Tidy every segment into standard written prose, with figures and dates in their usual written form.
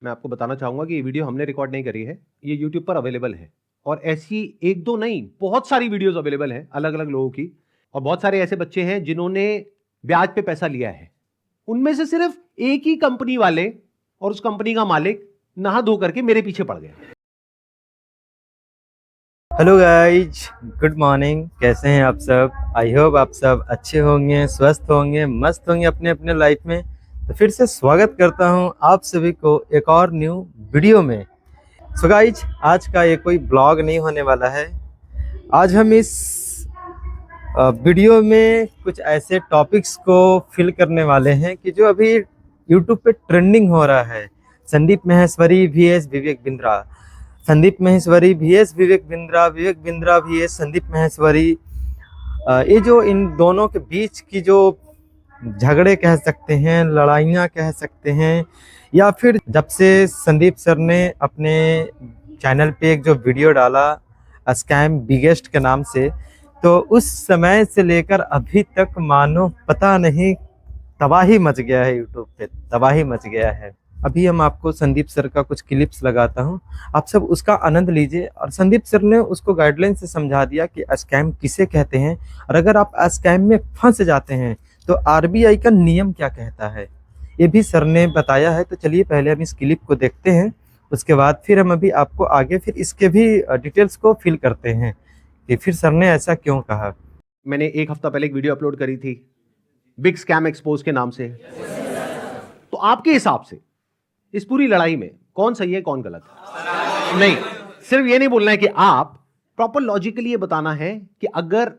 मैं आपको बताना चाहूंगा कि ये वीडियो हमने रिकॉर्ड नहीं करी है, ये यूट्यूब पर अवेलेबल है और ऐसी एक दो नहीं बहुत सारी वीडियोस अवेलेबल हैं अलग अलग लोगों की। और बहुत सारे ऐसे बच्चे हैं जिन्होंने ब्याज पे पैसा लिया है। उनमें से सिर्फ एक ही कंपनी वाले और उस कंपनी का मालिक नहा धो करके मेरे पीछे पड़ गए। Hello guys, good morning. कैसे हैं आप सब? आई होप आप सब अच्छे होंगे, स्वस्थ होंगे, मस्त होंगे अपने अपने लाइफ में। तो फिर से स्वागत करता हूं आप सभी को एक और न्यू वीडियो में। सो गाइज, आज का ये कोई ब्लॉग नहीं होने वाला है। आज हम इस वीडियो में कुछ ऐसे टॉपिक्स को फिल करने वाले हैं कि जो अभी यूट्यूब पे ट्रेंडिंग हो रहा है। Sandeep Maheshwari vs Vivek Bindra, Sandeep Maheshwari vs Vivek Bindra, Vivek Bindra vs Sandeep Maheshwari. ये जो इन दोनों के बीच की जो झगड़े कह सकते हैं, लड़ाइयाँ कह सकते हैं, या फिर जब से संदीप सर ने अपने चैनल पे एक जो वीडियो डाला स्कैम बिगेस्ट के नाम से, तो उस समय से लेकर अभी तक मानो पता नहीं तबाही मच गया है। यूट्यूब पे तबाही मच गया है। अभी हम आपको संदीप सर का कुछ क्लिप्स लगाता हूं, आप सब उसका आनंद लीजिए। और संदीप सर ने उसको गाइडलाइन से समझा दिया कि स्कैम किसे कहते हैं, और अगर आप स्कैम में फंस जाते हैं तो आरबीआई का नियम क्या कहता है, ये भी सर ने बताया है। तो चलिए पहले हम इस क्लिप को देखते हैं, उसके बाद फिर हम अभी आपको आगे फिर इसके भी डिटेल्स को फिल करते हैं कि फिर सर ने ऐसा क्यों कहा। मैंने एक हफ्ता पहले एक वीडियो अपलोड करी थी बिग स्कैम एक्सपोज के नाम से। तो आपके हिसाब से इस पूरी लड़ाई में कौन सही है कौन गलत है? नहीं, सिर्फ ये नहीं बोलना है कि आप प्रॉपर लॉजिकली ये बताना है कि अगर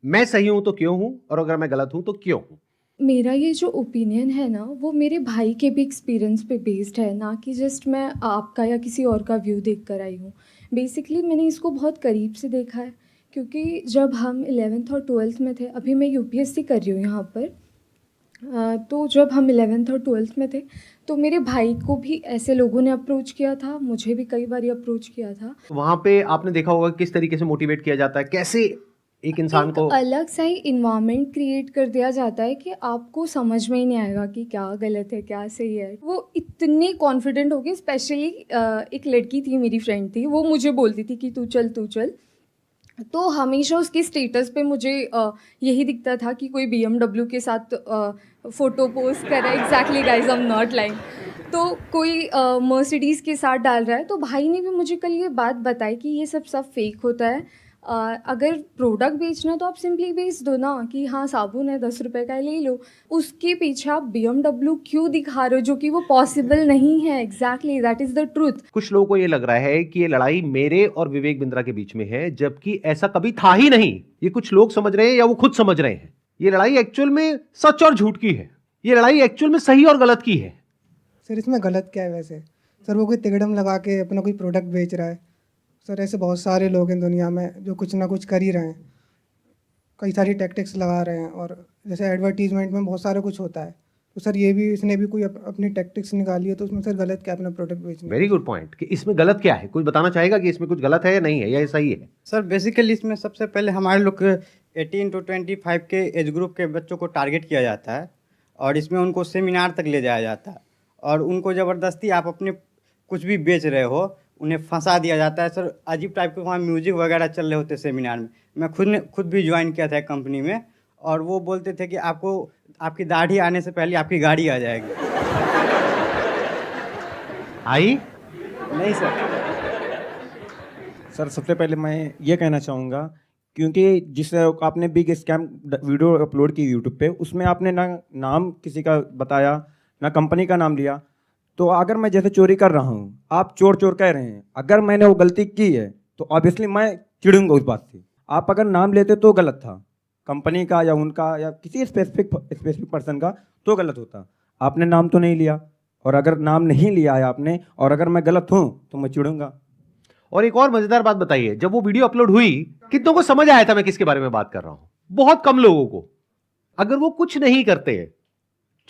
मैं सही हूं तो क्यों हूं और अगर मैं गलत हूं तो क्यों हूं। मेरा ये जो ओपिनियन है ना, वो मेरे भाई के भी एक्सपीरियंस पे बेस्ड है, ना कि जस्ट मैं आपका या किसी और का व्यू देख कर आई हूँ। बेसिकली मैंने इसको बहुत करीब से देखा है, क्योंकि जब हम 11th और 12th में थे, अभी मैं यूपीएससी कर रही हूँ यहाँ पर, तो जब हम 11th और 12th में थे तो मेरे भाई को भी ऐसे लोगों ने अप्रोच किया था, मुझे भी कई बार अप्रोच किया था। वहां पे आपने देखा होगा किस तरीके से मोटिवेट किया जाता है, कैसे एक इंसान को अलग सा ही इन्वायरमेंट क्रिएट कर दिया जाता है कि आपको समझ में ही नहीं आएगा कि क्या गलत है क्या सही है। वो इतने कॉन्फिडेंट हो गए। स्पेशली एक लड़की थी, मेरी फ्रेंड थी, वो मुझे बोलती थी कि तू चल तू चल। तो हमेशा उसके स्टेटस पे मुझे यही दिखता था कि कोई BMW के साथ फ़ोटो पोस्ट कर रहा है। Exactly guys, I am not lying. तो कोई मर्सिडीज़ के साथ डाल रहा है। तो भाई ने भी मुझे कल ये बात बताई कि ये सब फेक होता है। अगर प्रोडक्ट बेचना है तो आप सिंपली बेच दो ना, कि हाँ साबुन है 10 रुपये का ले लो। उसके पीछे आप BMW क्यों दिखा रहे हो, जो कि वो पॉसिबल नहीं है। Exactly, that is the truth. कुछ लोगों को ये लग रहा है कि ये लड़ाई मेरे और विवेक बिंद्रा के बीच में है, जबकि ऐसा कभी था ही नहीं। ये कुछ लोग समझ रहे हैं या वो खुद समझ रहे हैं। ये लड़ाई एक्चुअल में सच और झूठ की है। ये लड़ाई एक्चुअल में सही और गलत की है। सर इसमें गलत क्या है वैसे? सर वो कोई तिकड़म लगा के अपना कोई प्रोडक्ट बेच रहा है। सर ऐसे बहुत सारे लोग हैं दुनिया में जो कुछ ना कुछ कर ही रहे हैं, कई सारी टैक्टिक्स लगा रहे हैं। और जैसे एडवर्टीजमेंट में बहुत सारा कुछ होता है, तो सर ये भी इसने भी कोई अपनी टैक्टिक्स निकाली है, तो उसमें सर गलत क्या है अपना प्रोडक्ट बेचने? वेरी गुड पॉइंट कि इसमें गलत क्या है। कोई बताना चाहेगा कि इसमें कुछ गलत है या नहीं है या ये सही है? सर बेसिकली इसमें सबसे पहले हमारे लोग 18 to 25 के एज ग्रुप के बच्चों को टारगेट किया जाता है, और इसमें उनको सेमिनार तक ले जाया जाता है, और उनको ज़बरदस्ती आप अपने कुछ भी बेच रहे हो उन्हें फंसा दिया जाता है। सर अजीब टाइप के वहाँ म्यूजिक वगैरह चल रहे होते सेमिनार में। मैं खुद भी ज्वाइन किया था एक कंपनी में, और वो बोलते थे कि आपको आपकी दाढ़ी आने से पहले आपकी गाड़ी आ जाएगी। आई नहीं सर। सर सबसे पहले मैं ये कहना चाहूँगा, क्योंकि जिस आपने बिग स्कैम वीडियो अपलोड की यूट्यूब पे, उसमें आपने ना नाम किसी का बताया ना कंपनी का नाम लिया। तो अगर मैं जैसे चोरी कर रहा हूँ, आप चोर चोर कह रहे हैं, अगर मैंने वो गलती की है तो ऑब्वियसली मैं चिढ़ूंगा उस बात से। आप अगर नाम लेते तो गलत था, कंपनी का या उनका या किसी स्पेसिफिक पर्सन का, तो गलत होता। आपने नाम तो नहीं लिया, और अगर नाम नहीं लिया है आपने, और अगर मैं गलत हूँ तो मैं चिढ़ूंगा। और एक और मजेदार बात बताइए, जब वो वीडियो अपलोड हुई कितनों को समझ आया था मैं किसके बारे में बात कर रहा हूं? बहुत कम लोगों को। अगर वो कुछ नहीं करते,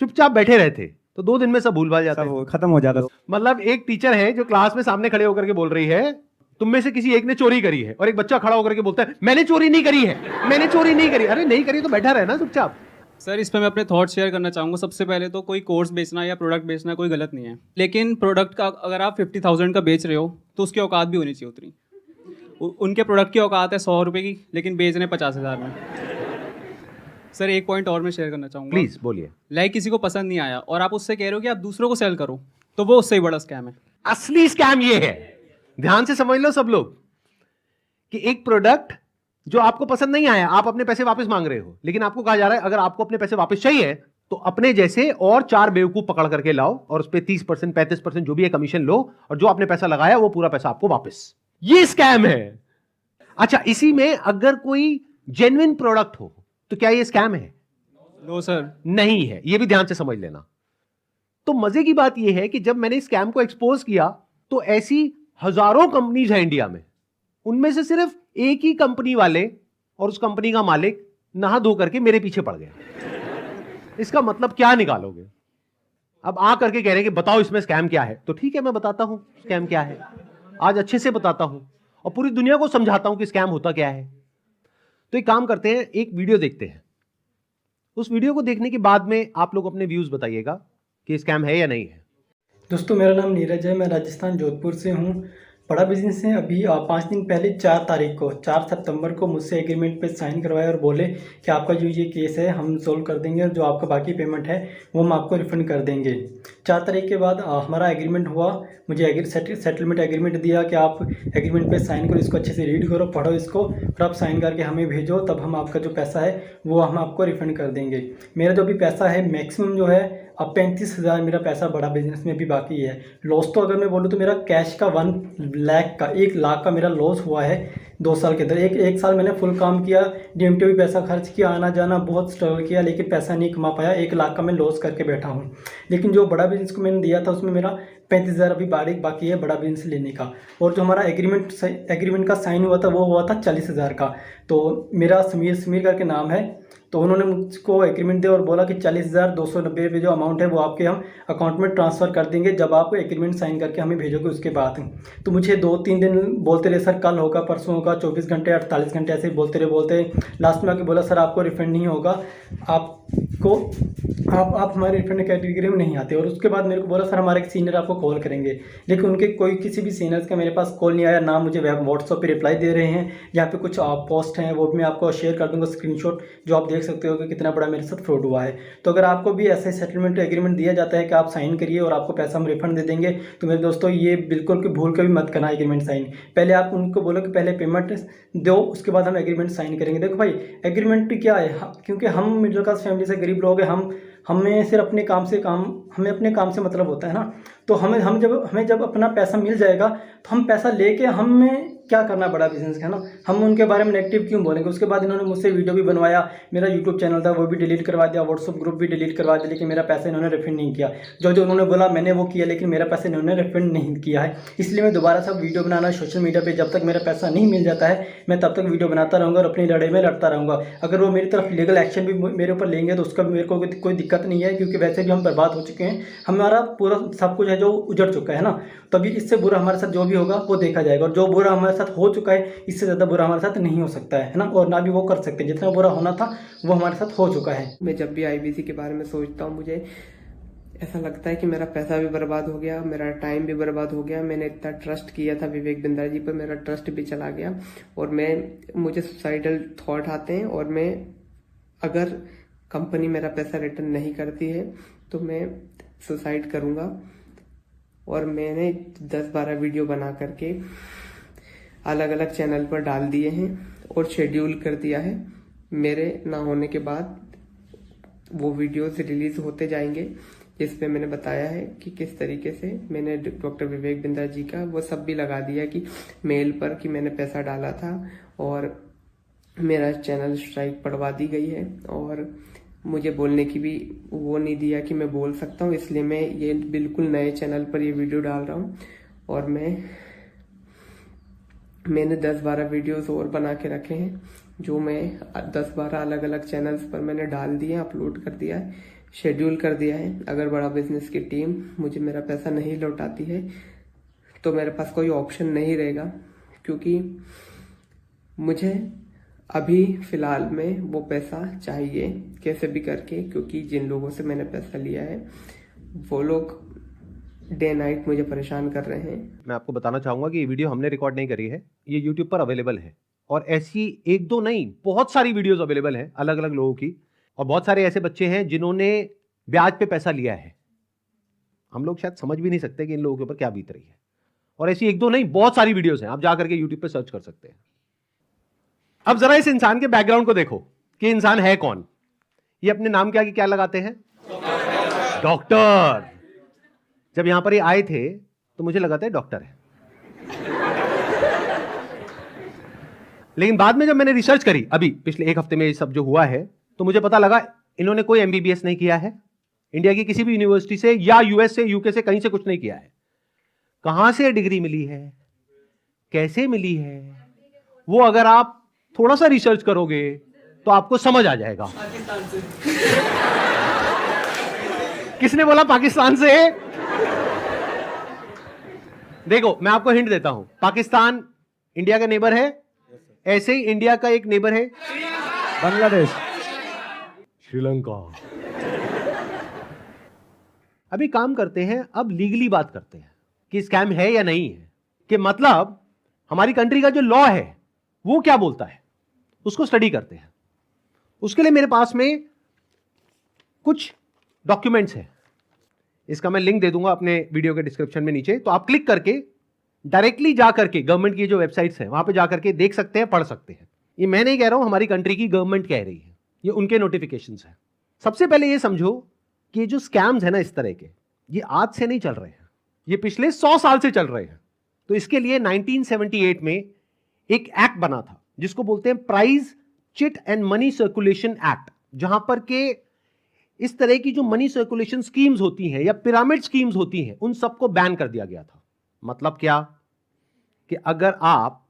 चुपचाप बैठे रहते, तो 2 दिन में सब भूल भाल जाता है, खत्म हो जाता। मतलब एक टीचर है जो क्लास में सामने खड़े होकर के बोल रही है तुम में से किसी एक ने चोरी करी है, और एक बच्चा खड़ा होकर के बोलता है मैंने चोरी नहीं करी है, मैंने चोरी नहीं करी। अरे नहीं करी तो बैठा रहे ना चुपचाप। सर इस पे मैं अपने थॉट शेयर करना चाहूँगा। सबसे पहले तो कोई कोर्स बेचना या प्रोडक्ट बेचना कोई गलत नहीं है, लेकिन प्रोडक्ट का अगर आप 50,000 का बेच रहे हो तो उसकी औकात भी होनी चाहिए उतनी। उनके प्रोडक्ट की औकात है 100 रुपये की, लेकिन बेच रहे 50,000 में। सर एक पॉइंट और मैं शेयर करना चाहूँगा। प्लीज बोलिए। लाइक किसी को पसंद नहीं आया और आप उससे कह रहे हो कि आप दूसरों को सेल करो, तो वो उससे ही बड़ा स्कैम है। असली स्कैम ये है, ध्यान से समझ लो सब लोग, कि एक प्रोडक्ट जो आपको पसंद नहीं आया, आप अपने पैसे वापस मांग रहे हो, लेकिन आपको कहा जा रहा है अगर आपको अपने पैसे वापस चाहिए तो अपने जैसे और 4 बेवकूफ पकड़ करके लाओ और उस पर 30% 35% जो भी है कमीशन लो, और जो आपने पैसा लगाया वो पूरा पैसा आपको वापस। ये स्कैम है। अच्छा, इसी में अगर कोई जेन्युइन प्रोडक्ट हो तो क्या ये स्कैम है? No sir. नहीं है, ये भी ध्यान से समझ लेना। तो मजे की बात यह है कि जब मैंने स्कैम को एक्सपोज किया तो ऐसी हजारों कंपनीज हैं इंडिया में, उनमें से सिर्फ एक ही कंपनी वाले और उस कंपनी का मालिक नहा धो करके मेरे पीछे पड़ गया। इसका मतलब क्या निकालोगे? अब आ करके कह रहे हैं कि बताओ इसमें स्कैम क्या है, तो ठीक है मैं बताता हूं स्कैम क्या है। आज अच्छे से बताता हूं और पूरी दुनिया को समझाता हूं कि स्कैम होता क्या है। तो एक काम करते हैं, एक वीडियो देखते हैं। उस वीडियो को देखने के बाद में आप लोग अपने व्यूज बताइएगा कि स्कैम है या नहीं है। दोस्तों मेरा नाम नीरज है, मैं राजस्थान जोधपुर से हूँ। बड़ा बिजनेस है। अभी 5 दिन पहले 4 तारीख को 4 सितंबर को मुझसे एग्रीमेंट पे साइन करवाया और बोले कि आपका जो ये केस है हम सोल्व कर देंगे और जो आपका बाकी पेमेंट है वो हम आपको रिफंड कर देंगे। 4 तारीख के बाद हमारा एग्रीमेंट हुआ। मुझे सेटलमेंट एग्रीमेंट दिया कि आप एग्रीमेंट पे साइन करो, इसको अच्छे से रीड करो, पढ़ो इसको, फिर आप साइन करके हमें भेजो, तब हम आपका जो पैसा है वो हम आपको रिफंड कर देंगे। मेरा जो भी पैसा है मैक्सिमम जो है अब 35,000 मेरा पैसा बड़ा बिजनेस में भी बाकी है। लॉस तो अगर मैं बोलूँ तो मेरा कैश का 1 लाख का मेरा लॉस हुआ है 2 साल के अंदर। एक साल मैंने फुल काम किया, डीएमटी भी पैसा खर्च किया, आना जाना बहुत स्ट्रगल किया, लेकिन पैसा नहीं कमा पाया। 1 लाख का मैं लॉस करके बैठा हूँ। लेकिन जो बड़ा बिजनेस को मैंने दिया था उसमें मेरा 35,000 अभी बाकी है बड़ा बिजनेस लेने का। और जो हमारा एग्रीमेंट का साइन हुआ था वो हुआ था 40,000 का। तो मेरा समीर करके नाम है, तो उन्होंने मुझको एग्रीमेंट दिया और बोला कि 40,290 रुपये जो अमाउंट है वो आपके हम अकाउंट में ट्रांसफ़र कर देंगे जब आप एग्रीमेंट साइन करके हमें भेजोगे उसके बाद। तो मुझे 2-3 दिन बोलते रहे सर कल होगा, परसों होगा, 24 घंटे 48 घंटे ऐसे ही बोलते लास्ट में आके बोला सर आपको रिफंड नहीं होगा, आप हमारे रिफंड कैटेगरी में नहीं आते। और उसके बाद मेरे को बोला सर हमारे एक सीनियर आपको कॉल करेंगे, लेकिन उनके किसी भी सीनियर्स का मेरे पास कॉल नहीं आया, ना मुझे व्हाट्सएप पे रिप्लाई दे रहे हैं। यहाँ पे कुछ पोस्ट हैं वो भी मैं आपको शेयर कर दूंगा स्क्रीनशॉट, जो आप देख सकते हो कि कितना बड़ा मेरे साथ फ्रॉड हुआ है। तो अगर आपको भी ऐसे सेटलमेंट एग्रीमेंट दिया जाता है कि आप साइन करिए और आपको पैसा हम रिफंड दे देंगे, तो मेरे दोस्तों ये बिल्कुल भी भूल कर भी मत करना एग्रीमेंट साइन। पहले आप उनको बोलो कि पहले पेमेंट दो, उसके बाद हम एग्रीमेंट साइन करेंगे। देखो भाई एग्रीमेंट क्या है, क्योंकि हम मिडिल क्लास फैमिली से गरीब लोग हैं, हमें सिर्फ अपने काम से मतलब होता है ना। तो हमें जब अपना पैसा मिल जाएगा तो हम पैसा लेके हमें क्या करना बड़ा बिजनेस है ना, हम उनके बारे में नेगेटिव क्यों बोलेंगे। उसके बाद इन्होंने मुझसे वीडियो भी बनवाया, मेरा यूट्यूब चैनल था वो भी डिलीट करवा दिया, व्हाट्सअप ग्रुप भी डिलीट करवा दिया, लेकिन मेरा पैसा इन्होंने रिफंड नहीं किया। जो उन्होंने बोला मैंने वो किया, लेकिन मेरा पैसा इन्होंने रिफंड नहीं किया है। इसलिए मैं दोबारा से वीडियो बनाना सोशल मीडिया पर जब तक मेरा पैसा नहीं मिल जाता है मैं तब तक वीडियो बनाता रहूँगा और अपनी लड़ाई में लड़ता रहूँगा। अगर वो मेरी तरफ लीगल एक्शन भी मेरे ऊपर लेंगे तो उसका मेरे को कोई दिक्कत नहीं है, क्योंकि वैसे भी हम बर्बाद हो चुके हैं, हमारा पूरा सब कुछ है जो उजड़ चुका है ना। तभी इससे बुरा हमारे साथ जो भी होगा वो देखा जाएगा, और जो बुरा हमारे साथ हो चुका है इससे ज़्यादा बुरा हमारे साथ नहीं हो सकता है ना, और ना भी वो कर सकते हैं। जितना बुरा होना था वो हमारे साथ हो चुका है। मैं जब भी आईबीसी के बारे में सोचता हूँ मुझे ऐसा लगता है कि मेरा पैसा भी बर्बाद हो गया, मेरा टाइम भी बर्बाद हो गया। मैंने इतना ट्रस्ट किया था विवेक बिंद्रा जी पर, मेरा ट्रस्ट भी चला गया और मुझे सुसाइडल थॉट आते हैं। और मैं अगर कंपनी मेरा पैसा रिटर्न नहीं करती है तो मैं सुसाइड करूँगा। और मैंने 10-12 वीडियो बना करके अलग अलग चैनल पर डाल दिए हैं और शेड्यूल कर दिया है। मेरे ना होने के बाद वो वीडियोस रिलीज होते जाएंगे जिस पे मैंने बताया है कि किस तरीके से मैंने डॉक्टर विवेक बिंद्रा जी का वो सब भी लगा दिया कि मेल पर कि मैंने पैसा डाला था, और मेरा चैनल स्ट्राइक पड़वा दी गई है और मुझे बोलने की भी वो नहीं दिया कि मैं बोल सकता हूँ। इसलिए मैं ये बिल्कुल नए चैनल पर ये वीडियो डाल रहा हूँ। और मैंने 10-12 वीडियोस और बना के रखे हैं जो मैं 10-12 अलग अलग चैनल्स पर मैंने डाल दिए, अपलोड कर दिया है, शेड्यूल कर दिया है। अगर बड़ा बिजनेस की टीम मुझे मेरा पैसा नहीं लौटाती है तो मेरे पास कोई ऑप्शन नहीं रहेगा, क्योंकि मुझे अभी फिलहाल में वो पैसा चाहिए कैसे भी करके, क्योंकि जिन लोगों से मैंने पैसा लिया है वो लोग डे नाइट मुझे परेशान कर रहे हैं। मैं आपको बताना चाहूंगा कि ये वीडियो हमने रिकॉर्ड नहीं करी है, ये यूट्यूब पर अवेलेबल है और ऐसी एक दो नहीं बहुत सारी वीडियोस अवेलेबल हैं अलग अलग लोगों की, और बहुत सारे ऐसे बच्चे हैं जिन्होंने ब्याज पे पैसा लिया है। हम लोग शायद समझ भी नहीं सकते कि इन लोगों के ऊपर क्या बीत रही है, और ऐसी एक दो नहीं बहुत सारी वीडियोस हैं, आप जा करके यूट्यूब पे सर्च कर सकते हैं। अब जरा इस इंसान के बैकग्राउंड को देखो कि इंसान है कौन। ये अपने नाम के आगे क्या लगाते हैं? डॉक्टर। जब यहां पर ये आए थे तो मुझे लगा था डॉक्टर है, लेकिन बाद में जब मैंने रिसर्च करी अभी पिछले एक हफ्ते में ये सब जो हुआ है, तो मुझे पता लगा इन्होंने कोई एमबीबीएस नहीं किया है इंडिया की किसी भी यूनिवर्सिटी से या यूएस से यूके से, कहीं से कुछ नहीं किया है। कहां से डिग्री मिली है, कैसे मिली है, वो अगर आप थोड़ा सा रिसर्च करोगे तो आपको समझ आ जाएगा। किसने बोला पाकिस्तान से? देखो मैं आपको हिंट देता हूं, पाकिस्तान इंडिया का नेबर है, ऐसे ही इंडिया का एक नेबर है बांग्लादेश, श्रीलंका। अभी काम करते हैं, अब लीगली बात करते हैं कि स्कैम है या नहीं है, कि मतलब हमारी कंट्री का जो लॉ है वो क्या बोलता है, उसको स्टडी करते हैं। उसके लिए मेरे पास में कुछ डॉक्यूमेंट्स हैं, इसका मैं लिंक दे दूंगा अपने वीडियो के डिस्क्रिप्शन में नीचे, तो आप क्लिक करके डायरेक्टली जा करके गवर्नमेंट की जो वेबसाइट्स हैं वहां पे जा करके देख सकते हैं, पढ़ सकते हैं। ये मैं नहीं कह रहा हूं, हमारी कंट्री की गवर्नमेंट कह रही है, ये उनके नोटिफिकेशंस हैं। सबसे पहले ये समझो कि ये जो स्कैम्स है ना इस तरह के, ये आज से नहीं चल रहे हैं, ये पिछले 100 साल से चल रहे हैं। तो इसके लिए 1978 में एक एक्ट बना था जिसको बोलते हैं prize chit and money circulation act, जहां पर के इस तरह की जो मनी सर्कुलेशन स्कीम्स होती हैं या पिरामिड स्कीम्स होती हैं उन सबको बैन कर दिया गया था। मतलब क्या कि अगर आप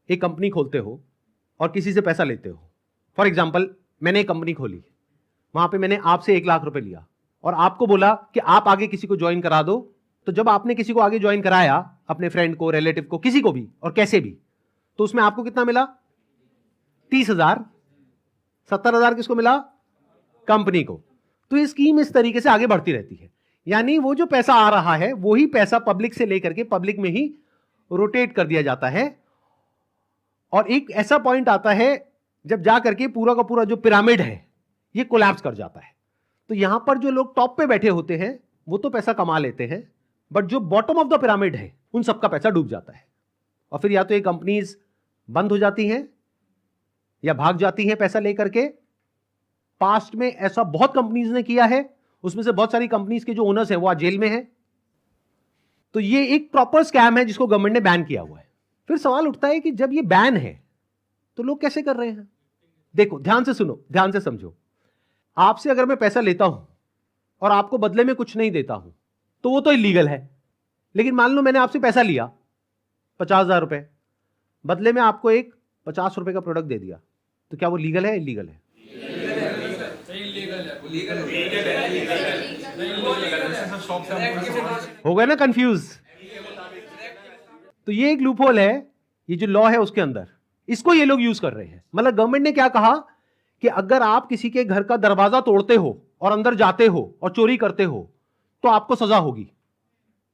एक कंपनी खोलते हो और किसी से पैसा लेते हो, फॉर एग्जांपल मैंने एक कंपनी खोली, वहां पे मैंने आपसे 1 लाख रुपए लिया और आपको बोला कि आप आगे किसी को ज्वाइन करा दो, तो जब आपने किसी को आगे ज्वाइन कराया, अपने फ्रेंड को, रिलेटिव को, किसी को भी और कैसे भी, तो उसमें आपको कितना मिला? 30,000। 70,000 किसको मिला? कंपनी को। तो ये स्कीम इस तरीके से आगे बढ़ती रहती है, यानी वो जो पैसा आ रहा है वही पैसा पब्लिक से लेकर के पब्लिक में ही रोटेट कर दिया जाता है, और एक ऐसा पॉइंट आता है जब जा करके पूरा का पूरा जो पिरामिड है ये कोलैप्स कर जाता है। तो यहां पर जो लोग टॉप पे बैठे होते हैं वो तो पैसा कमा लेते हैं, बट जो बॉटम ऑफ द पिरामिड है उन सबका पैसा डूब जाता है, और फिर या तो ये कंपनीज बंद हो जाती हैं या भाग जाती हैं पैसा लेकर के। पास्ट में ऐसा बहुत कंपनीज ने किया है, उसमें से बहुत सारी कंपनीज के जो ओनर्स हैं वो आज जेल में हैं। तो ये एक प्रॉपर स्कैम है जिसको गवर्नमेंट ने बैन किया हुआ है। फिर सवाल उठता है कि जब ये बैन है तो लोग कैसे कर रहे हैं? देखो ध्यान से सुनो, ध्यान से समझो। आपसे अगर मैं पैसा लेता हूं और आपको बदले में कुछ नहीं देता हूं तो वो तो इलीगल है, लेकिन मान लो मैंने आपसे पैसा लिया 50,000 रुपए, बदले में आपको एक 50 रुपए का प्रोडक्ट दे दिया, तो क्या वो लीगल है इलीगल है? हो गए ना कंफ्यूज? तो ये एक लूपहोल है, ये जो लॉ है उसके अंदर, इसको ये लोग यूज कर रहे हैं। मतलब गवर्नमेंट ने क्या कहा कि अगर आप किसी के घर का दरवाजा तोड़ते हो और अंदर जाते हो और चोरी करते हो तो आपको सजा होगी,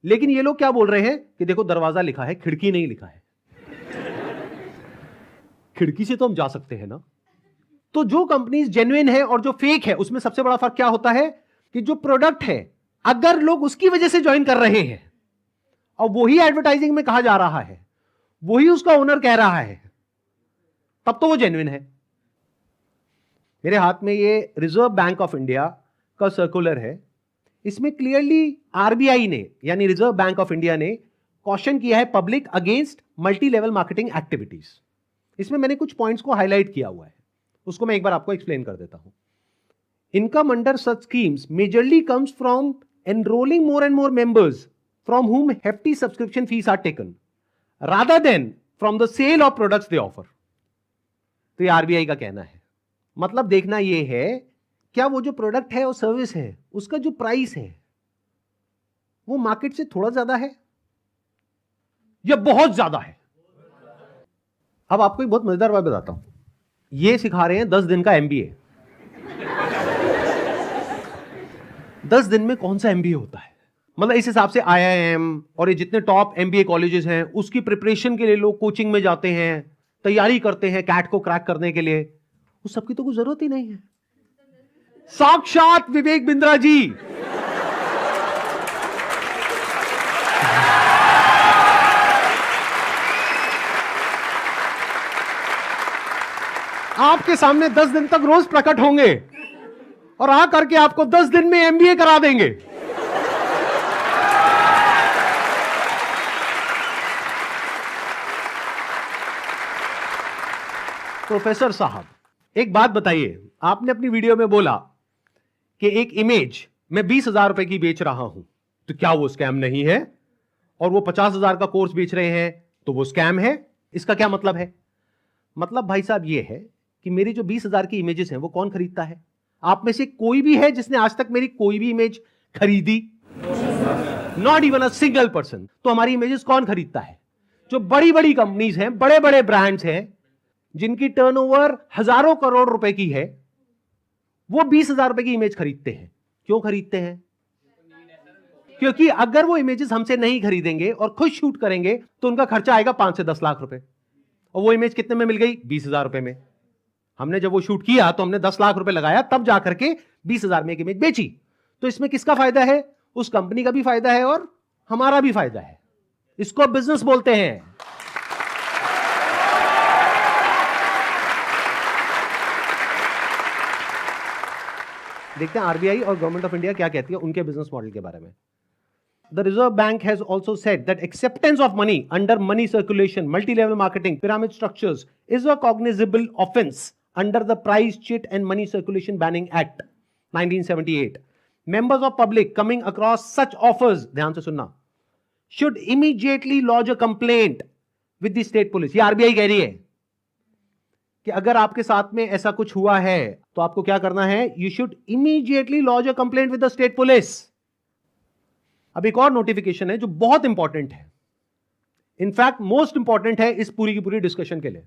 लेकिन ये लोग क्या बोल रहे हैं कि देखो दरवाजा लिखा है, खिड़की नहीं लिखा है। खिड़की से तो हम जा सकते हैं ना। तो जो कंपनीज जेन्युइन है और जो फेक है उसमें सबसे बड़ा फर्क क्या होता है कि जो प्रोडक्ट है अगर लोग उसकी वजह से ज्वाइन कर रहे हैं और वही एडवर्टाइजिंग में कहा जा रहा है, वही उसका ओनर कह रहा है, तब तो वो जेन्युइन है। मेरे हाथ में ये रिजर्व बैंक ऑफ इंडिया का सर्कुलर है, इसमें क्लियरली आरबीआई ने यानी रिजर्व बैंक ऑफ इंडिया ने कॉशन किया है public against multi level marketing activities. इसमें मैंने कुछ पॉइंट्स को हाईलाइट किया हुआ है, उसको मैं एक बार आपको एक्सप्लेन कर देता हूं। Income under such schemes majorly comes from enrolling more and more members from whom hefty subscription fees are taken rather than from the sale of products they offer। तो ये आरबीआई का कहना है। मतलब देखना ये है क्या वो जो प्रोडक्ट है और सर्विस है उसका जो प्राइस है वो मार्केट से थोड़ा ज्यादा है या बहुत ज्यादा है। अब आपको एक बहुत मजेदार बात बताता हूं। ये सिखा रहे हैं 10 दिन का एमबीए। 10 दिन में कौन सा एमबीए होता है? मतलब इस हिसाब से आईआईएम और ये जितने टॉप एमबीए कॉलेजेस हैं उसकी प्रिपरेशन के लिए लोग कोचिंग में जाते हैं, तैयारी करते हैं कैट को क्रैक करने के लिए, उस सबकी तो कोई जरूरत ही नहीं है। साक्षात विवेक बिंद्रा जी आपके सामने 10 दिन तक रोज प्रकट होंगे और आ करके आपको 10 दिन में एमबीए करा देंगे। प्रोफेसर साहब, एक बात बताइए, आपने अपनी वीडियो में बोला कि एक इमेज मैं 20,000 रुपए की बेच रहा हूं, तो क्या वो स्कैम नहीं है? और वो 50,000 का कोर्स बेच रहे हैं तो वो स्कैम है? इसका क्या मतलब है? मतलब भाई साहब ये है कि मेरी जो 20,000 की इमेजेस हैं वो कौन खरीदता है? आप में से कोई भी है जिसने आज तक मेरी कोई भी इमेज खरीदी? Not even a single person. तो हमारी इमेजेस कौन खरीदता है? जो बड़ी बड़ी कंपनीज हैं, बड़े बड़े ब्रांड्स हैं, जिनकी टर्नओवर हजारों करोड़ रुपए की है, वो 20,000 रुपए की इमेज खरीदते हैं। क्यों खरीदते हैं? क्योंकि अगर वो इमेजेस हमसे नहीं खरीदेंगे और खुद शूट करेंगे तो उनका खर्चा आएगा 5 से 10 लाख रुपए, और वो इमेज कितने में मिल गई? 20,000 रुपए में। हमने जब वो शूट किया तो हमने 10 लाख रुपए लगाया, तब जाकर के 20,000 में एक इमेज बेची। तो इसमें किसका फायदा है? उस कंपनी का भी फायदा है और हमारा भी फायदा है। इसको बिजनेस बोलते हैं। देखते हैं आरबीआई और गवर्नमेंट ऑफ इंडिया क्या कहती है उनके बिजनेस मॉडल के बारे में। The Reserve Bank has also said that acceptance of money under money circulation, multi-level marketing, pyramid structures is a cognizable offense under the Price Cheat and Money Circulation Banning Act 1978. Members of public coming across such offers, ध्यान से सुनना, should immediately lodge a complaint with the state police. ये RBI कह रही है कि अगर आपके साथ में ऐसा कुछ हुआ है तो आपको क्या करना है? You should immediately lodge a complaint with the state police. अब एक और नोटिफिकेशन है जो बहुत इंपॉर्टेंट है, इनफैक्ट मोस्ट इंपॉर्टेंट है इस पूरी की पूरी डिस्कशन के लिए।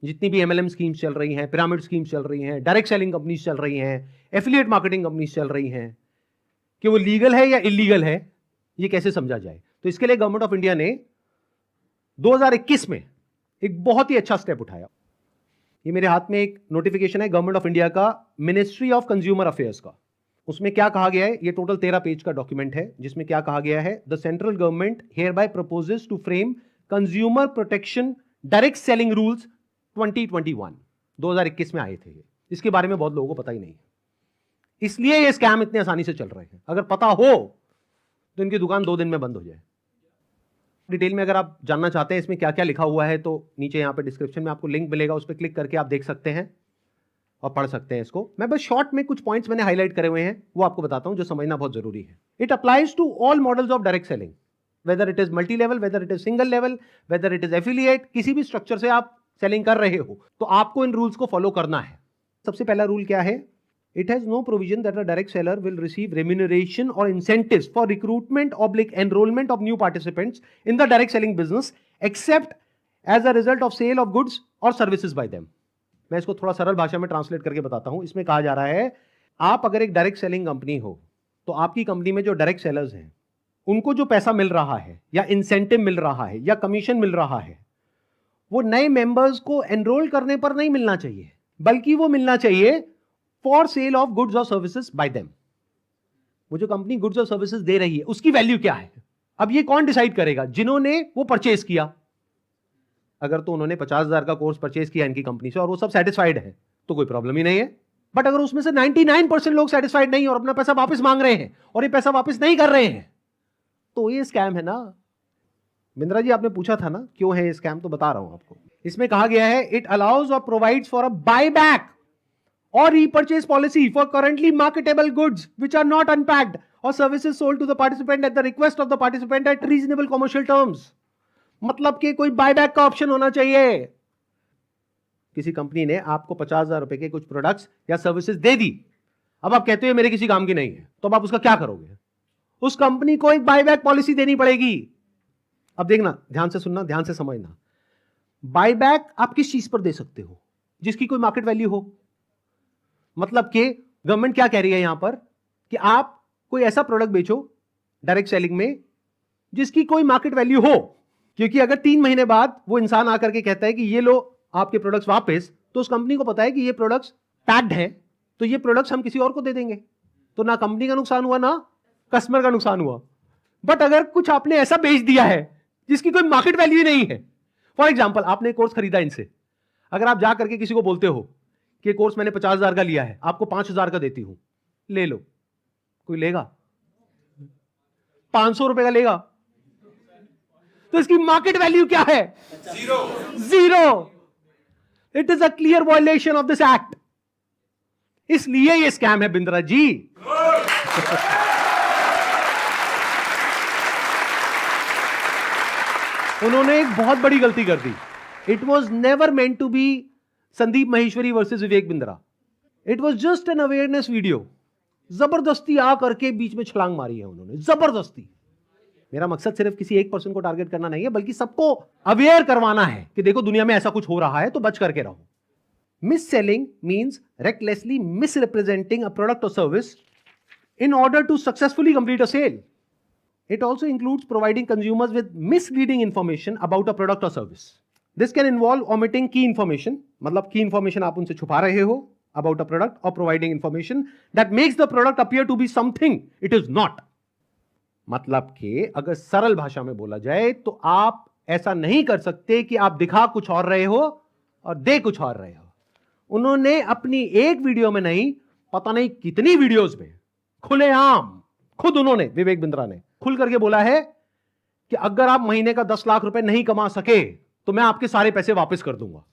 जितनी भी एमएलएम स्कीम्स चल रही हैं, पिरामिड स्कीम्स चल रही हैं, डायरेक्ट सेलिंग कंपनीज चल रही हैं, एफिलिएट मार्केटिंग कंपनीज चल रही हैं, कि वो लीगल है या इलीगल है, ये कैसे समझा जाए? तो इसके लिए गवर्नमेंट ऑफ इंडिया ने 2021 में एक बहुत ही अच्छा स्टेप उठाया। ये मेरे हाथ में एक नोटिफिकेशन है गवर्नमेंट ऑफ इंडिया का, मिनिस्ट्री ऑफ कंज्यूमर अफेयर्स का। उसमें क्या कहा गया है? ये टोटल 13 पेज का डॉक्यूमेंट है, जिसमें क्या कहा गया है? The central government hereby proposes to frame consumer protection direct selling rules 2021। 2021 में आए थे ये। इसके बारे में बहुत लोगों को पता ही नहीं है, इसलिए ये स्कैम इतने आसानी से चल रहे हैं। अगर पता हो तो इनकी दुकान 2 दिन में बंद हो जाए। डिटेल में अगर आप जानना चाहते हैं इसमें क्या क्या लिखा हुआ है तो नीचे यहाँ पे डिस्क्रिप्शन में आपको लिंक मिलेगा, उस पर क्लिक करके आप देख सकते हैं और पढ़ सकते हैं इसको। मैं बस शॉर्ट में कुछ पॉइंट्स मैंने हाईलाइट करे हुए हैं, वो आपको बताता हूं जो समझना बहुत जरूरी है। It applies to all models of direct selling, whether it is multi level, whether it is single level, whether it is affiliate, किसी भी स्ट्रक्चर से आप सेलिंग कर रहे हो तो आपको इन रूल्स को फॉलो करना है। सबसे पहला रूल क्या है? It has no provision that a direct seller will receive remuneration और incentives for recruitment oblique enrolment of new participants in the direct selling business except as a result of sale of goods और services by them. मैं इसको थोड़ा सरल भाषा में translate करके बताता हूं। इसमें कहा जा रहा है, आप अगर एक डायरेक्ट सेलिंग कंपनी हो तो आपकी कंपनी में जो डायरेक्ट सेलर्स हैं उनको जो पैसा मिल रहा है या इंसेंटिव मिल रहा है या कमीशन मिल रहा है, वो नए मेंबर्स को एनरोल करने पर नहीं मिलना चाहिए, बल्कि वो मिलना चाहिए फॉर सेल ऑफ गुड्स और सर्विसेज बाय देम। वो जो कंपनी गुड्स और सर्विसेज दे रही है उसकी वैल्यू क्या है? अब ये कौन डिसाइड करेगा? जिन्होंने वो परचेज किया। अगर तो उन्होंने 50,000 का कोर्स परचेज किया इनकी कंपनी से और वो सब सेटिस्फाइड है तो कोई प्रॉब्लम ही नहीं है। बट अगर उसमें से 99% लोग सेटिस्फाइड नहीं और अपना पैसा वापस मांग रहे हैं और ये पैसा वापस नहीं कर रहे हैं तो ये स्कैम है ना। बिंद्रा जी आपने पूछा था ना क्यों है ये स्कैम, तो बता रहा हूं आपको। इसमें कहा गया है, इट अलाउज और provides for a buyback or repurchase policy for currently marketable goods which are not unpacked or services sold to the participant at the request of the participant at reasonable commercial terms। मतलब कि कोई buyback का option होना चाहिए। किसी company ने आपको 50,000 रुपए के कुछ प्रोडक्ट्स या सर्विसेज दे दी, अब आप कहते हो मेरे किसी काम की नहीं है, तो अब आप उसका क्या करोगे? उस कंपनी को एक बायबैक पॉलिसी देनी पड़ेगी। अब देखना, ध्यान से सुनना, ध्यान से समझना। बायबैक आप किस चीज पर दे सकते हो? जिसकी कोई मार्केट वैल्यू हो। मतलब कि गवर्नमेंट क्या कह रही है यहां पर कि आप कोई ऐसा प्रोडक्ट बेचो डायरेक्ट सेलिंग में जिसकी कोई मार्केट वैल्यू हो, क्योंकि अगर 3 महीने बाद वो इंसान आकर के कहता है कि ये लो आपके प्रोडक्ट्स वापस, तो उस कंपनी को पता है कि ये प्रोडक्ट्स टैग्ड है, तो ये प्रोडक्ट्स हम किसी और को दे देंगे, तो ना कंपनी का नुकसान हुआ ना कस्टमर का नुकसान हुआ। बट अगर कुछ आपने ऐसा बेच दिया है जिसकी कोई मार्केट वैल्यू ही नहीं है, फॉर एग्जाम्पल आपने कोर्स खरीदा इनसे, अगर आप जा करके किसी को बोलते हो कि कोर्स मैंने 50,000 का लिया है, आपको 5,000 का देती हूं, ले लो, कोई लेगा? 500 रुपए का लेगा? तो इसकी मार्केट वैल्यू क्या है? Zero. It is a clear violation of this act. इसलिए ये स्कैम है बिंद्रा जी। उन्होंने एक बहुत बड़ी गलती कर दी। It was never meant to be Sandeep Maheshwari versus Vivek Bindra. It was just an awareness video. जबरदस्ती आ करके बीच में छलांग मारी है उन्होंने, जबरदस्ती। मेरा मकसद सिर्फ किसी एक पर्सन को टारगेट करना नहीं है, बल्कि सबको अवेयर करवाना है कि देखो दुनिया में ऐसा कुछ हो रहा है, तो बच करके रहो। Miss selling means recklessly misrepresenting a product or service in order to successfully complete a sale. It also includes providing consumers with misleading information about a product or service. This can involve omitting key information, मतलब key information आप उनसे छुपा रहे हो about a product, or providing information that makes the product appear to be something it is not. मतलब कि अगर सरल भाषा में बोला जाए तो आप ऐसा नहीं कर सकते कि आप दिखा कुछ और रहे हो और दे कुछ और रहे हो। उन्होंने अपनी एक वीडियो में नहीं, पता नहीं कितनी वीडियोस में खुलेआम खुद उन्होंने, विवेक बिंद्रा ने खुल करके बोला है कि अगर आप महीने का 10 लाख रुपए नहीं कमा सके तो मैं आपके सारे पैसे वापस कर दूंगा।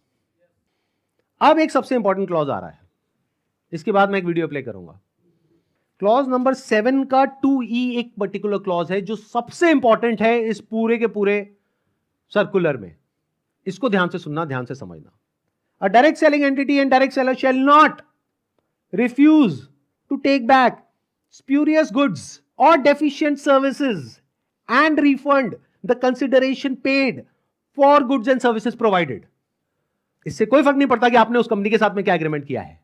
अब एक सबसे इंपॉर्टेंट क्लॉज आ रहा है, इसके बाद मैं एक वीडियो प्ले करूंगा। क्लॉज नंबर 7 का 2E एक पर्टिकुलर क्लॉज है जो सबसे इंपॉर्टेंट है इस पूरे के पूरे सर्कुलर में। इसको ध्यान से सुनना, ध्यान से समझना। A direct selling entity and direct seller shall not refuse to take back spurious goods or deficient services and refund the consideration paid for goods and services provided. इससे कोई फर्क नहीं पड़ता कि आपने उस कंपनी के साथ में क्या एग्रीमेंट किया है,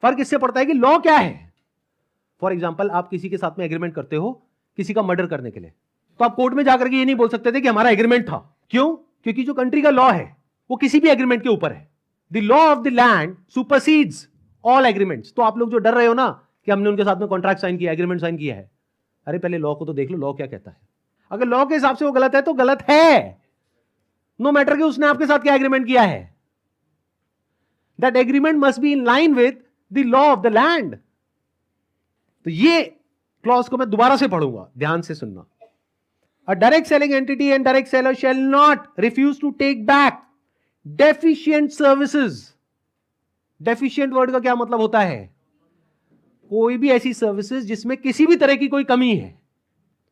फर्क इससे पड़ता है कि लॉ क्या है। फॉर एग्जाम्पल, आप किसी के साथ में एग्रीमेंट करते हो किसी का मर्डर करने के लिए, तो आप कोर्ट में जाकर के ये नहीं बोल सकते थे कि हमारा एग्रीमेंट था। क्यों? क्योंकि जो कंट्री का लॉ है वो किसी भी एग्रीमेंट के ऊपर है। The law of the land supersedes all agreements. तो आप लोग जो डर रहे हो ना कि हमने उनके साथ में कॉन्ट्रैक्ट साइन किया, एग्रीमेंट साइन किया है, अरे पहले लॉ को तो देख लो, लॉ क्या कहता है। अगर लॉ के हिसाब से वो गलत है तो गलत है, नो मैटर कि उसने आपके साथ क्या एग्रीमेंट किया है। That agreement must be in line with the law of the land. तो ये क्लॉज को मैं दोबारा से पढ़ूंगा, ध्यान से सुनना। A direct selling entity and direct seller shall not refuse to take back deficient services. Deficient word का क्या मतलब होता है? कोई भी ऐसी सर्विसेज जिसमें किसी भी तरह की कोई कमी है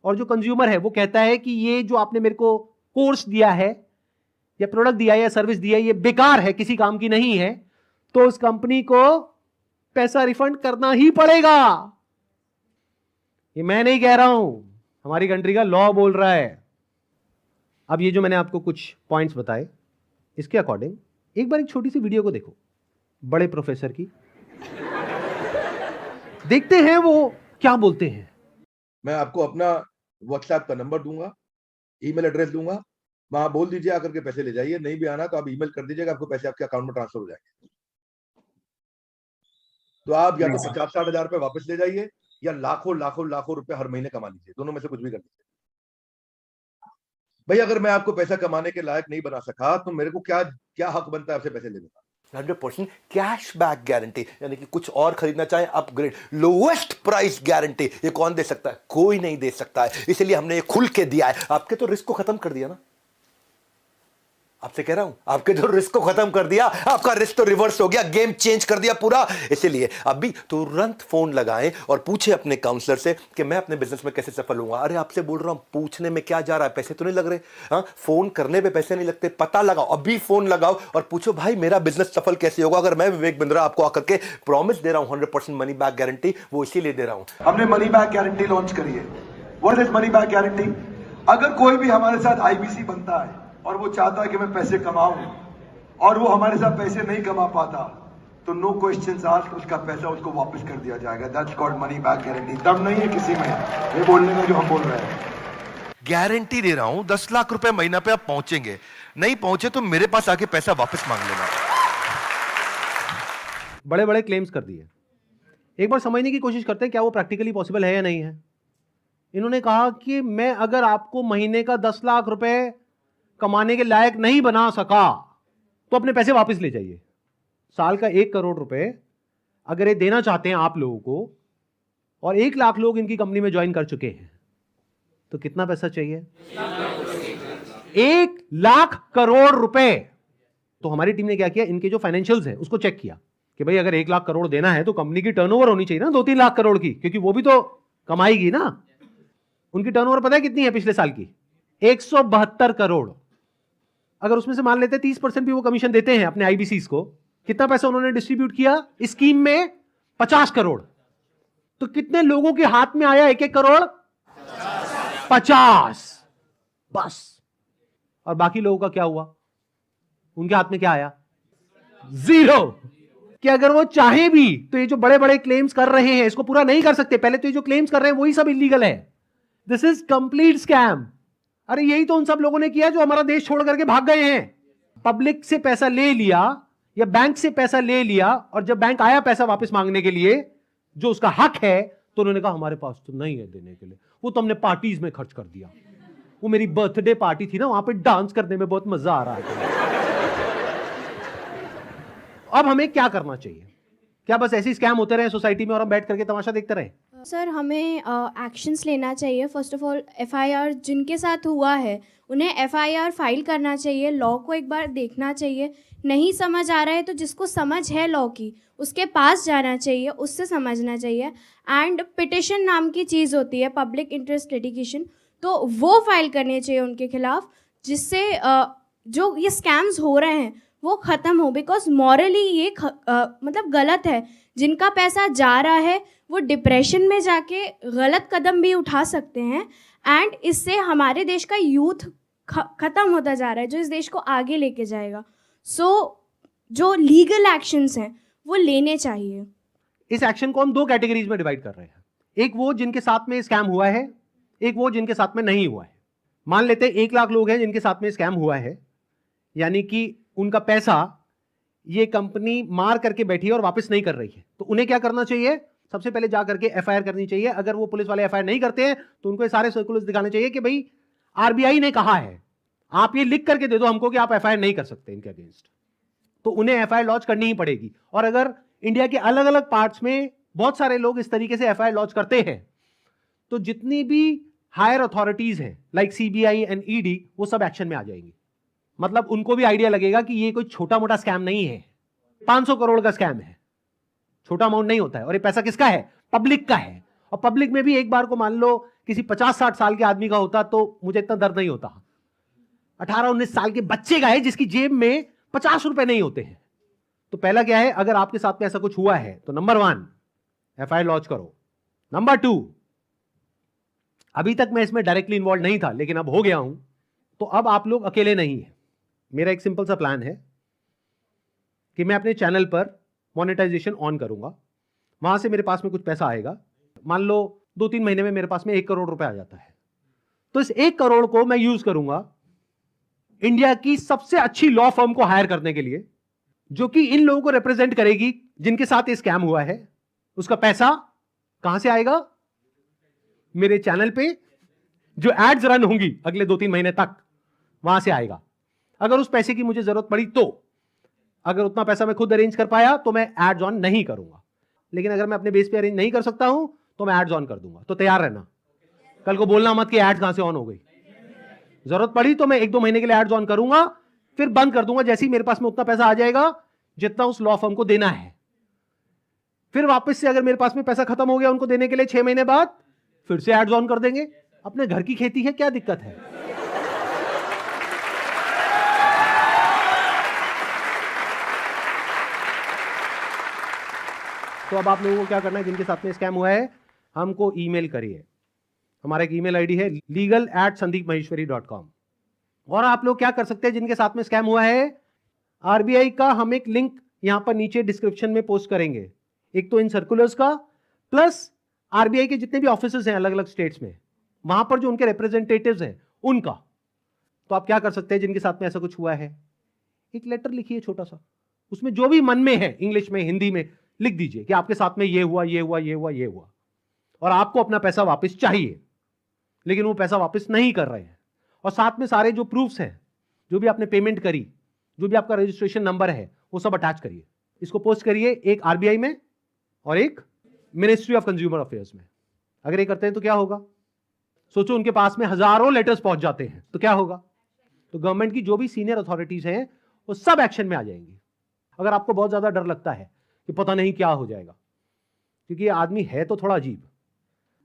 और जो कंज्यूमर है वो कहता है कि ये जो आपने मेरे को कोर्स दिया है या प्रोडक्ट दिया है या सर्विस दिया है ये बेकार है, किसी काम की नहीं है, तो उस कंपनी को पैसा रिफंड करना ही पड़ेगा। ये मैं नहीं कह रहा हूं, हमारी कंट्री का लॉ बोल रहा है। अब ये जो मैंने आपको कुछ पॉइंट्स बताए, इसके अकॉर्डिंग एक बार एक छोटी सी वीडियो को देखो, बड़े प्रोफेसर की, देखते हैं वो क्या बोलते हैं। मैं आपको अपना व्हाट्सएप का नंबर दूंगा, ईमेल एड्रेस दूंगा, वहां बोल दीजिए आकर के पैसे ले जाइए, नहीं भी आना तो आप ईमेल कर दीजिएगा, आपको पैसे आपके अकाउंट में ट्रांसफर हो जाएंगे। तो आप या तो 50-60 हजार रुपए वापस ले जाइए या लाखों लाखों लाखों रुपए हर महीने कमा लीजिए, दोनों में से कुछ भी कर लीजिए। भाई अगर मैं आपको पैसा कमाने के लायक नहीं बना सका तो मेरे को क्या क्या हक बनता है आपसे पैसे लेने का? 100% कैश बैक गारंटी, यानी कि कुछ और खरीदना चाहे अपग्रेड, लोएस्ट प्राइस गारंटी, ये कौन दे सकता है? कोई नहीं दे सकता है, इसलिए हमने ये खुल के दिया है। आपके तो रिस्क को खत्म कर दिया ना, आपसे कह रहा हूं, आपके जो रिस्क को खत्म कर दिया, आपका रिस्क तो रिवर्स हो गया, गेम चेंज कर दिया पूरा। इसलिए अभी तुरंत फोन लगाएं और पूछे अपने काउंसलर से कि मैं अपने बिजनेस में कैसे सफल होऊंगा। अरे आपसे बोल रहा हूं, पूछने में क्या जा रहा है, पैसे तो नहीं लग रहे। हाँ, फोन करने पे पैसे नहीं लगते, पता लगाओ, अभी फोन लगाओ और पूछो भाई मेरा बिजनेस सफल कैसे होगा। अगर मैं विवेक बिंद्रा आपको आकर के प्रॉमिस दे रहा हूं 100% मनी बैक गारंटी, वो इसीलिए दे रहा हूं। हमने मनी बैक गारंटी लॉन्च करी है। What is money back guarantee? अगर कोई भी हमारे साथ आईबीसी बनता है और वो चाहता है कि मैं पैसे कमाऊं और वो हमारे साथ पैसे नहीं कमा पाता तो नो क्वेश्चन आस्क्ड उसका पैसा उसको वापस कर दिया जाएगा। That's called money back guarantee. दम नहीं है किसी में ये बोलने में जो हम बोल रहे हैं। गारंटी दे रहा हूं 10 लाख रुपए महीना पे आप पहुंचेंगे, नहीं पहुंचे तो मेरे पास आके पैसा वापस मांग लेना। बड़े बड़े क्लेम्स कर दिए, एक बार समझने की कोशिश करते हैं क्या वो प्रैक्टिकली पॉसिबल है या नहीं है। इन्होंने कहा कि मैं अगर आपको महीने का 10 लाख रुपए कमाने के लायक नहीं बना सका तो अपने पैसे वापस ले जाइए। साल का 1 करोड़ रुपए अगर ये देना चाहते हैं आप लोगों को, और 1 लाख लोग इनकी कंपनी में ज्वाइन कर चुके हैं, तो कितना पैसा चाहिए? 1 लाख करोड़ रुपए। तो हमारी टीम ने क्या किया, इनके जो फाइनेंशियल्स है उसको चेक किया कि भाई अगर 1 लाख करोड़ देना है तो कंपनी की टर्नओवर होनी चाहिए ना 2-3 लाख करोड़ की, क्योंकि वो भी तो कमाएगी ना। उनकी टर्नओवर पता है कितनी है पिछले साल की? 172 करोड़। अगर उसमें से मान लेते 30% भी वो कमीशन देते हैं अपने आईबीसीज को, कितना पैसा उन्होंने डिस्ट्रीब्यूट किया इस स्कीम में? 50 करोड़। तो कितने लोगों के हाथ में आया 1-1 करोड़? 50 बस। और बाकी लोगों का क्या हुआ? उनके हाथ में क्या आया? 0। कि अगर वो चाहे भी तो ये जो बड़े बड़े क्लेम्स कर रहे हैं इसको पूरा नहीं कर सकते। पहले तो ये जो क्लेम्स कर रहे हैं वही सब इलीगल है। This is complete scam. अरे यही तो उन सब लोगों ने किया जो हमारा देश छोड़ करके भाग गए हैं। पब्लिक से पैसा ले लिया या बैंक से पैसा ले लिया, और जब बैंक आया पैसा वापस मांगने के लिए जो उसका हक है, तो उन्होंने कहा हमारे पास तो नहीं है देने के लिए, वो तो हमने पार्टीज में खर्च कर दिया। वो मेरी बर्थडे पार्टी थी ना, वहां पे डांस करने में बहुत मजा आ रहा है। अब हमें क्या करना चाहिए? क्या बस ऐसे स्कैम होते रहे सोसाइटी में और हम बैठ करके तमाशा देखते रहे? सर हमें एक्शंस लेना चाहिए। फर्स्ट ऑफ ऑल एफआईआर जिनके साथ हुआ है उन्हें एफआईआर फाइल करना चाहिए। लॉ को एक बार देखना चाहिए। नहीं समझ आ रहा है तो जिसको समझ है लॉ की उसके पास जाना चाहिए, उससे समझना चाहिए। एंड पिटिशन नाम की चीज़ होती है, पब्लिक इंटरेस्ट लिटिगेशन, तो वो फाइल करनी चाहिए उनके खिलाफ, जिससे जो ये स्कैम्स हो रहे हैं वो ख़त्म हो। बिकॉज मॉरली ये मतलब गलत है। जिनका पैसा जा रहा है वो डिप्रेशन में जाके गलत कदम भी उठा सकते हैं। एंड इससे हमारे देश का यूथ ख़त्म होता जा रहा है, जो इस देश को आगे लेके जाएगा। सो जो लीगल एक्शंस हैं वो लेने चाहिए। इस एक्शन को हम 2 कैटेगरीज में डिवाइड कर रहे हैं। एक वो जिनके साथ में स्कैम हुआ है, एक वो जिनके साथ में नहीं हुआ है। मान लेते हैं 1 लाख लोग हैं जिनके साथ में स्कैम हुआ है, यानी कि उनका पैसा ये कंपनी मार करके बैठी है और वापस नहीं कर रही है। तो उन्हें क्या करना चाहिए? सबसे पहले जा करके एफआईआर करनी चाहिए। अगर वो पुलिस वाले एफआईआर नहीं करते हैं तो उनको ये सारे सर्कुलर्स दिखाने चाहिए कि भाई आरबीआई ने कहा है, आप ये लिख करके दे दो हमको कि आप एफआईआर नहीं कर सकते इनके अगेंस्ट। तो उन्हें एफआईआर लॉन्च करनी ही पड़ेगी। और अगर इंडिया के अलग अलग पार्ट्स में बहुत सारे लोग इस तरीके से एफआईआर लॉन्च करते हैं, तो जितनी भी हायर अथॉरिटीज हैं लाइक सीबीआई एंड ईडी, वो सब एक्शन में आ जाएंगी। मतलब उनको भी आइडिया लगेगा कि ये कोई छोटा मोटा स्कैम नहीं है, 500 करोड़ का स्कैम है, छोटा अमाउंट नहीं होता है। और ये पैसा किसका है? पब्लिक का है। और पब्लिक में भी एक बार को मान लो किसी 50-60 साल के आदमी का होता तो मुझे इतना दर्द नहीं होता। 18-19 साल के बच्चे का है जिसकी जेब में 50 रुपए नहीं होते हैं। तो पहला क्या है, अगर आपके साथ में ऐसा कुछ हुआ है तो नंबर 1 एफआईआर लॉन्च करो। नंबर 2, अभी तक मैं इसमें डायरेक्टली इन्वॉल्व नहीं था लेकिन अब हो गया हूं, तो अब आप लोग अकेले नहीं है। मेरा एक सिंपल सा प्लान है कि मैं अपने चैनल पर मोनेटाइजेशन ऑन करूंगा, वहां से मेरे पास में कुछ पैसा आएगा। मान लो 2-3 महीने में मेरे पास में 1 करोड़ रुपए आ जाता है, तो इस 1 करोड़ को मैं यूज करूंगा इंडिया की सबसे अच्छी लॉ फर्म को हायर करने के लिए, जो कि इन लोगों को रिप्रेजेंट करेगी जिनके साथ ये स्कैम हुआ है। उसका पैसा कहां से आएगा? मेरे चैनल पे जो एड्स रन होंगी अगले 2-3 महीने तक, वहां से आएगा। अगर उस पैसे की मुझे जरूरत पड़ी तो, अगर उतना पैसा मैं खुद अरेंज कर पाया तो मैं एड्स ऑन नहीं करूंगा, लेकिन अगर मैं अपने बेस पे अरेंज नहीं कर सकता हूं तो मैं एड्स ऑन कर दूंगा। तो तैयार रहना, कल को बोलना मत कि एड्स कहां से ऑन हो गई। जरूरत पड़ी तो मैं 1-2 महीने के लिए एड्स ऑन करूंगा, फिर बंद कर दूंगा जैसे ही मेरे पास में उतना पैसा आ जाएगा जितना उस लॉ फर्म को देना है। फिर वापस से अगर मेरे पास में पैसा खत्म हो गया उनको देने के लिए 6 महीने बाद, फिर से एड्स ऑन कर देंगे। अपने घर की खेती है, क्या दिक्कत है? तो अब आप लोगों को क्या करना है, जिनके साथ में स्कैम हुआ है हमको ईमेल करिए। हमारा एक ईमेल आईडी है legal@sandeepmaheshwari.com। और आप लोग क्या कर सकते हैं, जिनके साथ में स्कैम हुआ है, आरबीआई का हम एक लिंक यहां पर नीचे डिस्क्रिप्शन में पोस्ट करेंगे, एक तो इन सर्कुलर्स का, प्लस आरबीआई के जितने भी ऑफिसर्स हैं अलग अलग स्टेट्स में, वहां पर जो उनके रिप्रेजेंटेटिव्स हैं उनका। तो आप क्या कर सकते हैं, जिनके साथ में ऐसा कुछ हुआ है, एक लेटर लिखिए छोटा सा, उसमें जो भी मन में है, इंग्लिश में हिंदी में लिख दीजिए कि आपके साथ में ये हुआ, ये हुआ, ये हुआ, ये हुआ, और आपको अपना पैसा वापस चाहिए, लेकिन वो पैसा वापस नहीं कर रहे हैं। और साथ में सारे जो प्रूफ्स हैं, जो भी आपने पेमेंट करी, जो भी आपका रजिस्ट्रेशन नंबर है, वो सब अटैच करिए। इसको पोस्ट करिए, एक आरबीआई में और एक मिनिस्ट्री ऑफ कंज्यूमर अफेयर्स में। अगर ये करते हैं तो क्या होगा, सोचो उनके पास में हजारों लेटर्स पहुंच जाते हैं तो क्या होगा। तो गवर्नमेंट की जो भी सीनियर अथॉरिटीज हैं वो सब एक्शन में आ जाएंगी। अगर आपको बहुत ज्यादा डर लगता है कि पता नहीं क्या हो जाएगा, क्योंकि ये आदमी है तो थोड़ा अजीब।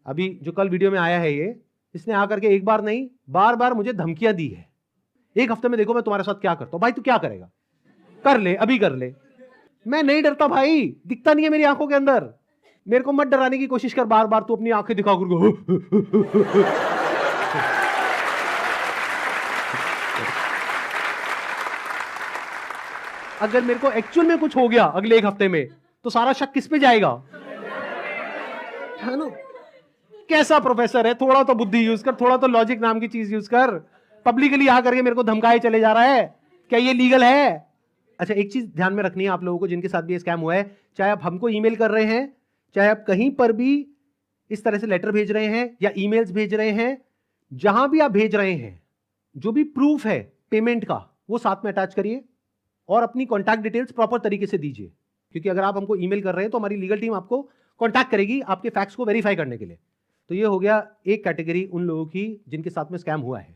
अभी जो कल वीडियो में आया है ये, इसने आकर के एक बार नहीं बार बार मुझे धमकियां दी है, एक हफ्ते में देखो मैं तुम्हारे साथ क्या करता हूं। भाई तू क्या करेगा, कर ले, अभी कर ले। मैं नहीं डरता भाई, दिखता नहीं है मेरी आंखों के अंदर। मेरे को मत डराने की कोशिश कर बार बार, तू अपनी आंखें दिखा कर। अगर मेरे को एक्चुअल में कुछ हो गया अगले एक हफ्ते में, तो सारा शक किस पे जाएगा, है ना। कैसा प्रोफेसर है, थोड़ा तो बुद्धि यूज कर, थोड़ा तो लॉजिक नाम की चीज यूज कर। पब्लिकली आ करके मेरे को धमकाए चले जा रहा है, क्या ये लीगल है। अच्छा, एक चीज ध्यान में रखनी है आप लोगों को जिनके साथ भी स्कैम हुआ है, चाहे आप हमको ईमेल कर रहे हैं, चाहे आप कहीं पर भी इस तरह से लेटर भेज रहे हैं या ईमेल्स भेज रहे हैं, जहां भी आप भेज रहे हैं, जो भी प्रूफ है पेमेंट का वो साथ में अटैच करिए और अपनी कॉन्टैक्ट डिटेल्स प्रॉपर तरीके से दीजिए। क्योंकि अगर आप हमको ईमेल कर रहे हैं तो हमारी लीगल टीम आपको कॉन्टैक्ट करेगी आपके फैक्ट्स को वेरीफाई करने के लिए। तो ये हो गया एक कैटेगरी उन लोगों की जिनके साथ में स्कैम हुआ है।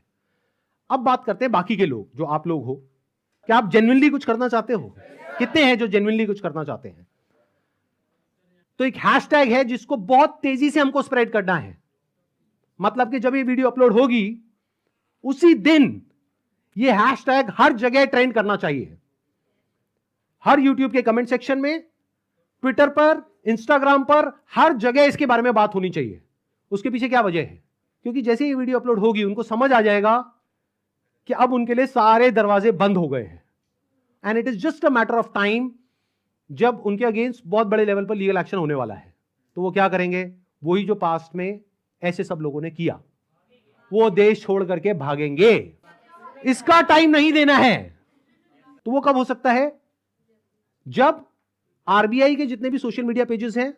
अब बात करते हैं बाकी के लोग, जो आप लोग हो। क्या आप जेन्युइनली कुछ करना चाहते हो? कितने हैं जो जेन्युइनली कुछ करना चाहते हैं? तो एक हैशटैग है जिसको बहुत तेजी से हमको स्प्रेड करना है। मतलब कि जब ये वीडियो अपलोड होगी उसी दिन ये हैशटैग हर जगह ट्रेंड करना चाहिए। हर यूट्यूब के कमेंट सेक्शन में, ट्विटर पर, इंस्टाग्राम पर, हर जगह इसके बारे में बात होनी चाहिए। उसके पीछे क्या वजह है? क्योंकि जैसे ये वीडियो अपलोड होगी उनको समझ आ जाएगा कि अब उनके लिए सारे दरवाजे बंद हो गए हैं, and it is just a matter of time जब उनके अगेंस्ट बहुत बड़े लेवल पर लीगल एक्शन होने वाला है। तो वो क्या करेंगे? वही जो पास्ट में ऐसे सब लोगों ने किया, वो देश छोड़ करके भागेंगे। इसका टाइम नहीं देना है। तो वो कब हो सकता है? जब आरबीआई के जितने भी सोशल मीडिया पेजेस हैं,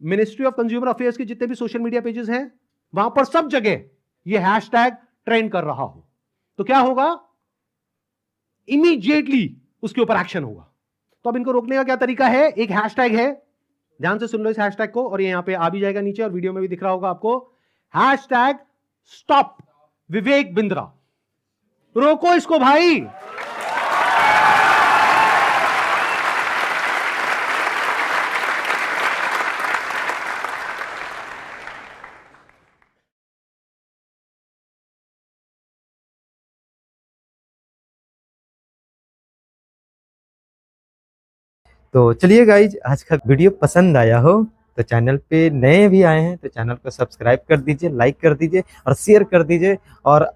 मिनिस्ट्री ऑफ कंज्यूमर अफेयर्स के जितने भी सोशल मीडिया पेजेस हैं, वहां पर सब जगह ये हैशटैग ट्रेंड कर रहा हो। तो क्या होगा? इमीडिएटली उसके ऊपर एक्शन होगा। तो अब इनको रोकने का क्या तरीका है? एक हैशटैग है, ध्यान से सुन लो इस हैशटैग को, और ये यहां पे आ भी जाएगा नीचे और वीडियो में भी दिख रहा होगा आपको। Hashtag stop Vivek Bindra. रोको इसको भाई। तो चलिए गाइज, आज का वीडियो पसंद आया हो तो चैनल पे नए भी आए हैं तो चैनल को सब्सक्राइब कर दीजिए, लाइक कर दीजिए और शेयर कर दीजिए। और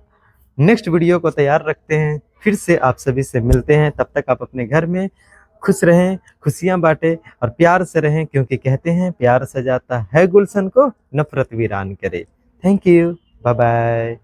नेक्स्ट वीडियो को तैयार रखते हैं, फिर से आप सभी से मिलते हैं। तब तक आप अपने घर में खुश रहें, खुशियां बांटें और प्यार से रहें, क्योंकि कहते हैं प्यार सजाता है गुलशन को, नफरत वीरान करे। Thank you, bye bye.